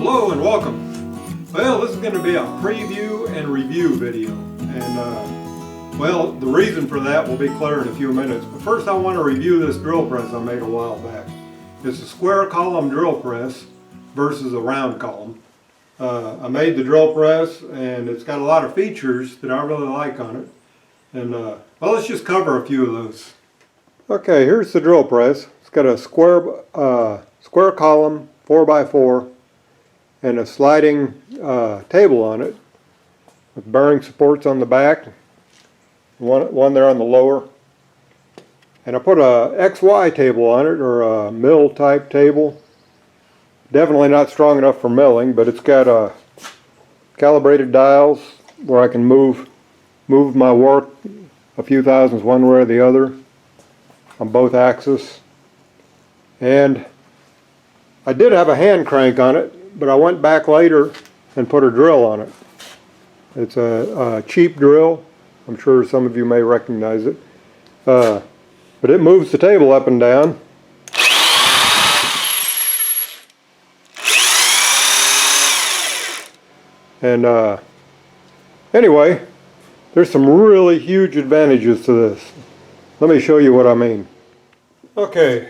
Hello and welcome. Well, this is going to be a preview and review video, and well, the reason for that will be clear in a few minutes. But first I want to review this drill press I made a while back. It's a square column drill press versus a round column. I made the drill press and it's got a lot of features that I really like on it. And well, let's just cover a few of those. Okay, here's the drill press. It's got a square column 4x4 and a sliding table on it with bearing supports on the back, one there on the lower. And I put a XY table on it, or a mill type table. Definitely not strong enough for milling, but it's got calibrated dials where I can move my work a few thousandths one way or the other on both axes. And I did have a hand crank on it, but I went back later and put a drill on it. It's a cheap drill. I'm sure some of you may recognize it. But it moves the table up and down. And anyway, there's some really huge advantages to this. Let me show you what I mean. Okay,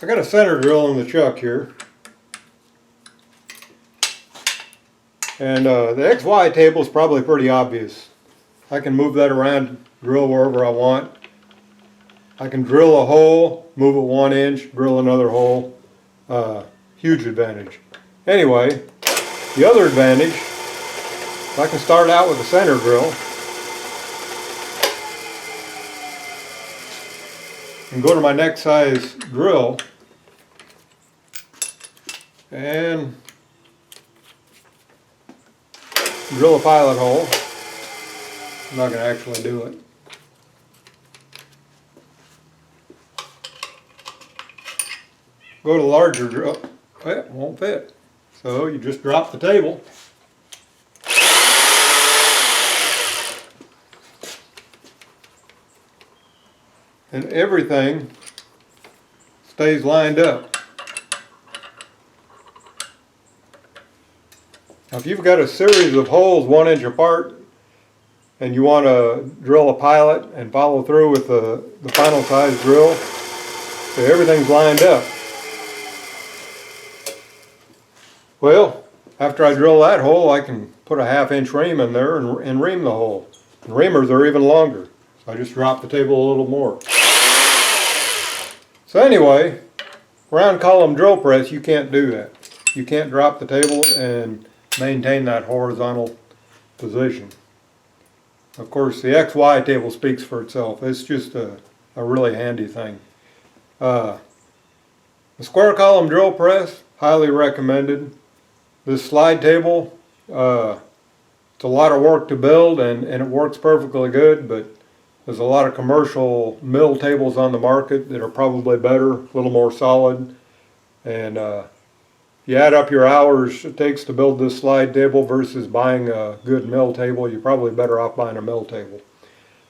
I got a center drill in the chuck here. And the XY table is probably pretty obvious. I can move that around, drill wherever I want. I can drill a hole, move it 1 inch, drill another hole. Huge advantage. Anyway, the other advantage, I can start out with a center drill and go to my next size drill and drill a pilot hole. I'm not going to actually do it. Go to larger drill. It won't fit. So you just drop the table. And everything stays lined up. Now, if you've got a series of holes 1 inch apart and you want to drill a pilot and follow through with the final size drill, so everything's lined up. Well, after I drill that hole, I can put a 1/2 inch ream in there and ream the hole. And reamers are even longer, so I just drop the table a little more. So anyway, round column drill press, you can't do that. You can't drop the table and maintain that horizontal position. Of course, the XY table speaks for itself. It's just a really handy thing. The square column drill press, highly recommended. This slide table, it's a lot of work to build and it works perfectly good, but there's a lot of commercial mill tables on the market that are probably better, a little more solid. And you add up your hours it takes to build this slide table versus buying a good mill table, you're probably better off buying a mill table.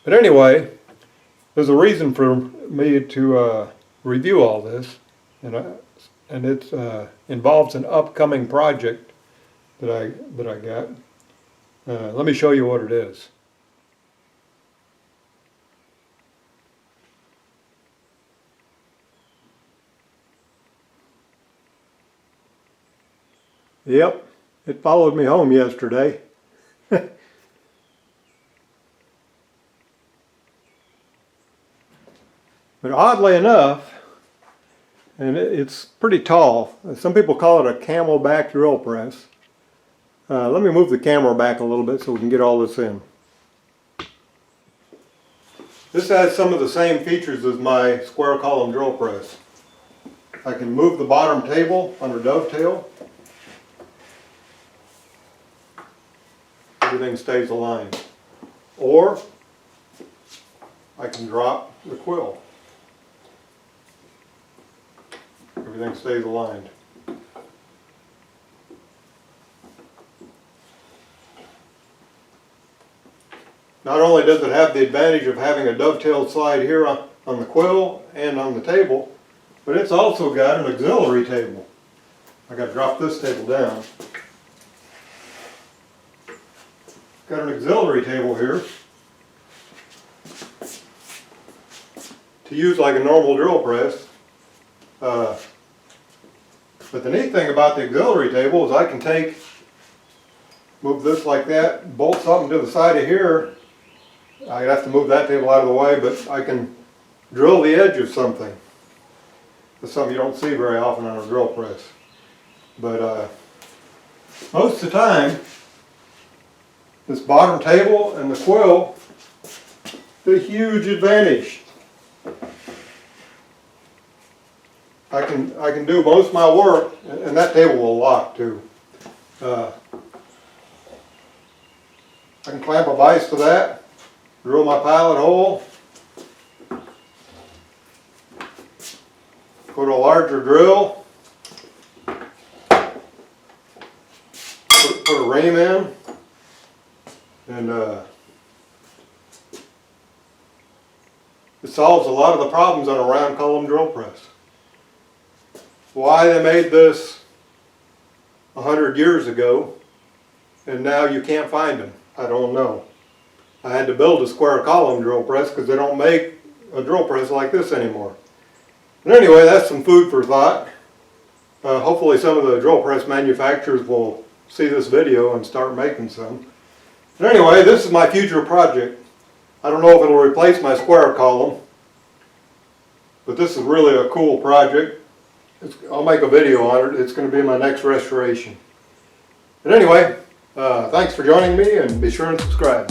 But anyway, there's a reason for me to review all this, and it involves an upcoming project that I got. Let me show you what it is. Yep, it followed me home yesterday. But oddly enough, and it's pretty tall. Some people call it a camelback drill press. Let me move the camera back a little bit so we can get all this in. This has some of the same features as my square column drill press. I can move the bottom table on a dovetail. Everything stays aligned. Or I can drop the quill. Everything stays aligned. Not only does it have the advantage of having a dovetailed slide here on the quill and on the table, but it's also got an auxiliary table. I got to drop this table down. Got an auxiliary table here to use like a normal drill press. But the neat thing about the auxiliary table is I can move this like that, bolt something to the side of here. I'd have to move that table out of the way, but I can drill the edge of something. That's something you don't see very often on a drill press. But most of the time, this bottom table and the quill, the huge advantage. I can do most of my work, and that table will lock too. I can clamp a vise to that, drill my pilot hole, put a larger drill, put a ream in, and it solves a lot of the problems on a round column drill press. Why they made this 100 years ago and now you can't find them, I don't know. I had to build a square column drill press because they don't make a drill press like this anymore. But anyway, that's some food for thought. Hopefully some of the drill press manufacturers will see this video and start making some. But anyway, this is my future project. I don't know if it'll replace my square column, but this is really a cool project. I'll make a video on it. It's going to be my next restoration. But anyway, thanks for joining me, and be sure and subscribe.